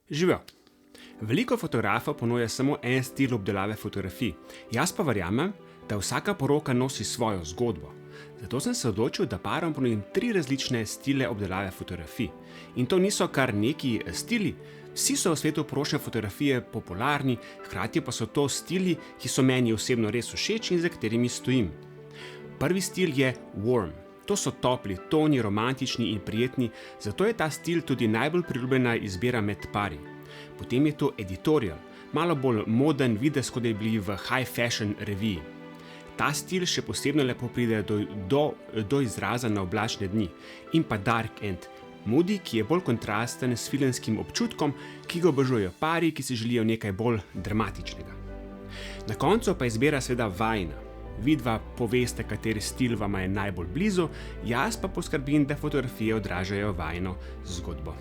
Živijo. Veliko fotografov ponuja samo en stil obdelave fotografij. Jaz pa verjamem, da vsaka poroka nosi svojo zgodbo. Zato sem se odločil, da parom ponudim 3 različne stile obdelave fotografij. In to niso kar neki stili. Vsi so v svetu poročne fotografije popularni, hkrati pa so to stili, ki so meni osebno res všeč in za katerimi stojim. Prvi stil je warm. To so topli toni, romantični in prijetni, zato je ta stil tudi najbolj priljubljena izbira med pari. Potem je to editorial, malo bolj moden videz, kot da bi bili v high fashion reviji. Ta stil še posebno lepo pride do izraza na oblačne dni. In pa dark and moody, ki je bolj kontrasten s filmskim občutkom, ki ga obožujejo pari, ki si želijo nekaj bolj dramatičnega. Na koncu pa izbira seveda vajina. Vidva poveste, kateri stil vama je najbolj blizu, jaz pa poskrbim, da fotografije odražajo vajino zgodbo.